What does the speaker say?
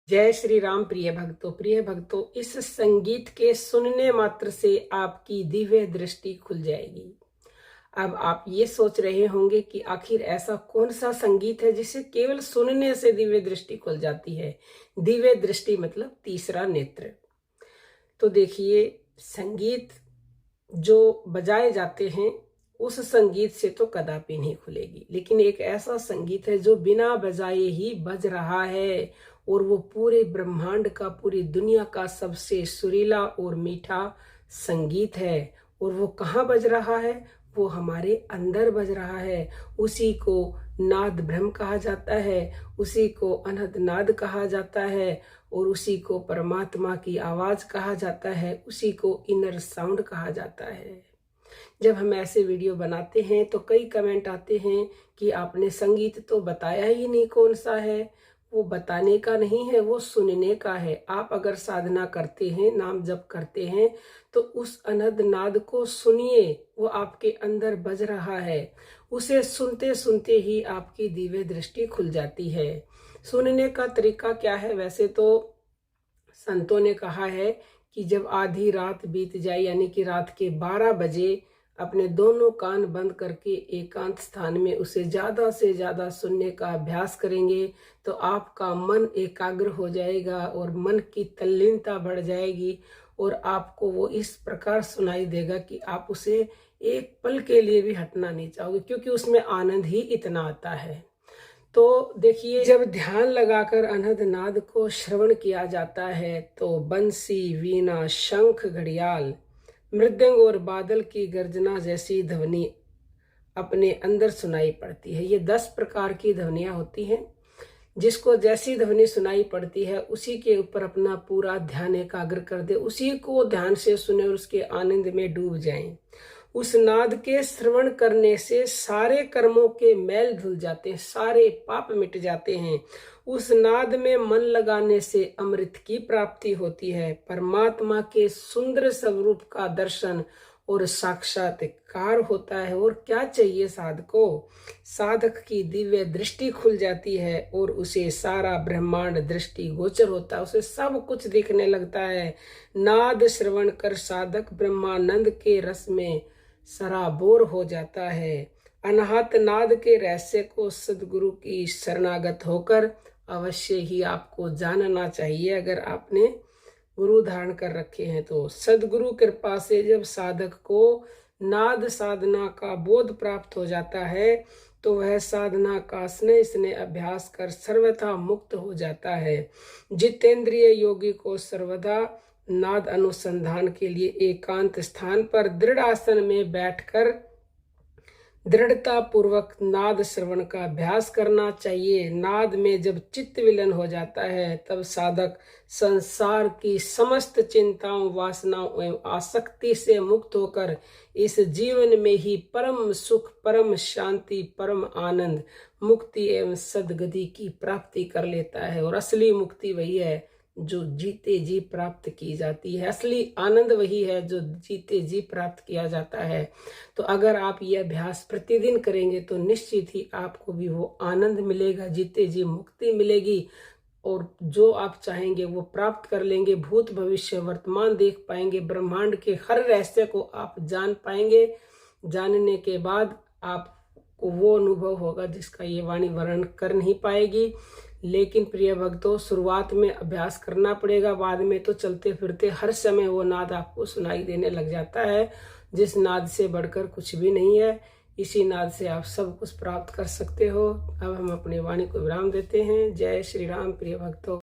जय श्री राम। प्रिय भक्तों, इस संगीत के सुनने मात्र से आपकी दिव्य दृष्टि खुल जाएगी। अब आप ये सोच रहे होंगे कि आखिर ऐसा कौन सा संगीत है जिसे केवल सुनने से दिव्य दृष्टि खुल जाती है। दिव्य दृष्टि मतलब तीसरा नेत्र। तो देखिए, संगीत जो बजाए जाते हैं उस संगीत से तो कदापि नहीं खुलेगी, लेकिन एक ऐसा संगीत है जो बिना बजाए ही बज रहा है और वो पूरे ब्रह्मांड का, पूरी दुनिया का सबसे सुरीला और मीठा संगीत है। और वो कहाँ बज रहा है? वो हमारे अंदर बज रहा है। उसी को नाद ब्रह्म कहा जाता है, उसी को अनहद नाद कहा जाता है और उसी को परमात्मा की आवाज कहा जाता है, उसी को इनर साउंड कहा जाता है। जब हम ऐसे वीडियो बनाते हैं तो कई कमेंट आते हैं कि आपने संगीत तो बताया ही नहीं कौन सा है। वो बताने का नहीं है, वो सुनने का है। आप अगर साधना करते हैं, नाम जप करते हैं, तो उस अनहद नाद को सुनिए, वो आपके अंदर बज रहा है। उसे सुनते सुनते ही आपकी दिव्य दृष्टि खुल जाती है। सुनने का तरीका क्या है? वैसे तो संतों ने कहा है कि जब आधी रात बीत जाए, यानी कि रात के 12 बजे अपने दोनों कान बंद करके एकांत स्थान में उसे ज्यादा से ज्यादा सुनने का अभ्यास करेंगे तो आपका मन एकाग्र हो जाएगा और मन की तल्लीनता बढ़ जाएगी और आपको वो इस प्रकार सुनाई देगा कि आप उसे एक पल के लिए भी हटना नहीं चाहोगे, क्योंकि उसमें आनंद ही इतना आता है। तो देखिए, जब ध्यान लगाकर अनहद नाद को श्रवण किया जाता है तो बंसी, वीणा, शंख, घड़ियाल, मृदंग और बादल की गर्जना जैसी ध्वनि अपने अंदर सुनाई पड़ती है। ये 10 प्रकार की ध्वनियां होती हैं। जिसको जैसी ध्वनि सुनाई पड़ती है उसी के ऊपर अपना पूरा ध्यान एकाग्र कर दे, उसी को ध्यान से सुने और उसके आनंद में डूब जाएं। उस नाद के श्रवण करने से सारे कर्मों के मैल धुल जाते हैं, सारे पाप मिट जाते हैं। उस नाद में मन लगाने से अमृत की प्राप्ति होती है, परमात्मा के सुंदर स्वरूप का दर्शन और साक्षात्कार होता है। और क्या चाहिए साधको? साधक की दिव्य दृष्टि खुल जाती है और उसे सारा ब्रह्मांड दृष्टि गोचर होता है, उसे सब कुछ दिखने लगता है। नाद श्रवण कर साधक ब्रह्मानंद के रस में सराबोर हो जाता है। अनाहत नाद के रहस्य को सदगुरु की शरणागत होकर अवश्य ही आपको जानना चाहिए। अगर आपने गुरु धारण कर रखे हैं तो सदगुरु कृपा से जब साधक को नाद साधना का बोध प्राप्त हो जाता है तो वह साधना का स्नेह स्नेह अभ्यास कर सर्वथा मुक्त हो जाता है। जितेंद्रिय योगी को सर्वदा नाद अनुसंधान के लिए एकांत स्थान पर दृढ़ आसन में बैठकर दृढ़ता पूर्वक नाद श्रवण का अभ्यास करना चाहिए। नाद में जब चित्त विलीन हो जाता है तब साधक संसार की समस्त चिंताओं, वासनाओं एवं आसक्ति से मुक्त होकर इस जीवन में ही परम सुख, परम शांति, परम आनंद, मुक्ति एवं सद्गति की प्राप्ति कर लेता है। और असली मुक्ति वही है जो जीते जी प्राप्त की जाती है। असली आनंद वही है जो जीते जी प्राप्त किया जाता है। तो अगर आप ये अभ्यास प्रतिदिन करेंगे तो निश्चित ही आपको भी वो आनंद मिलेगा, जीते जी मुक्ति मिलेगी और जो आप चाहेंगे वो प्राप्त कर लेंगे। भूत भविष्य वर्तमान देख पाएंगे, ब्रह्मांड के हर रहस्य को आप जान पाएंगे। जानने के बाद आपको वो अनुभव होगा जिसका ये वाणी वर्णन कर नहीं पाएगी। लेकिन प्रिय भक्तों, शुरुआत में अभ्यास करना पड़ेगा, बाद में तो चलते फिरते हर समय वो नाद आपको सुनाई देने लग जाता है, जिस नाद से बढ़कर कुछ भी नहीं है। इसी नाद से आप सब कुछ प्राप्त कर सकते हो। अब हम अपनी वाणी को विराम देते हैं। जय श्री राम। प्रिय भक्तों।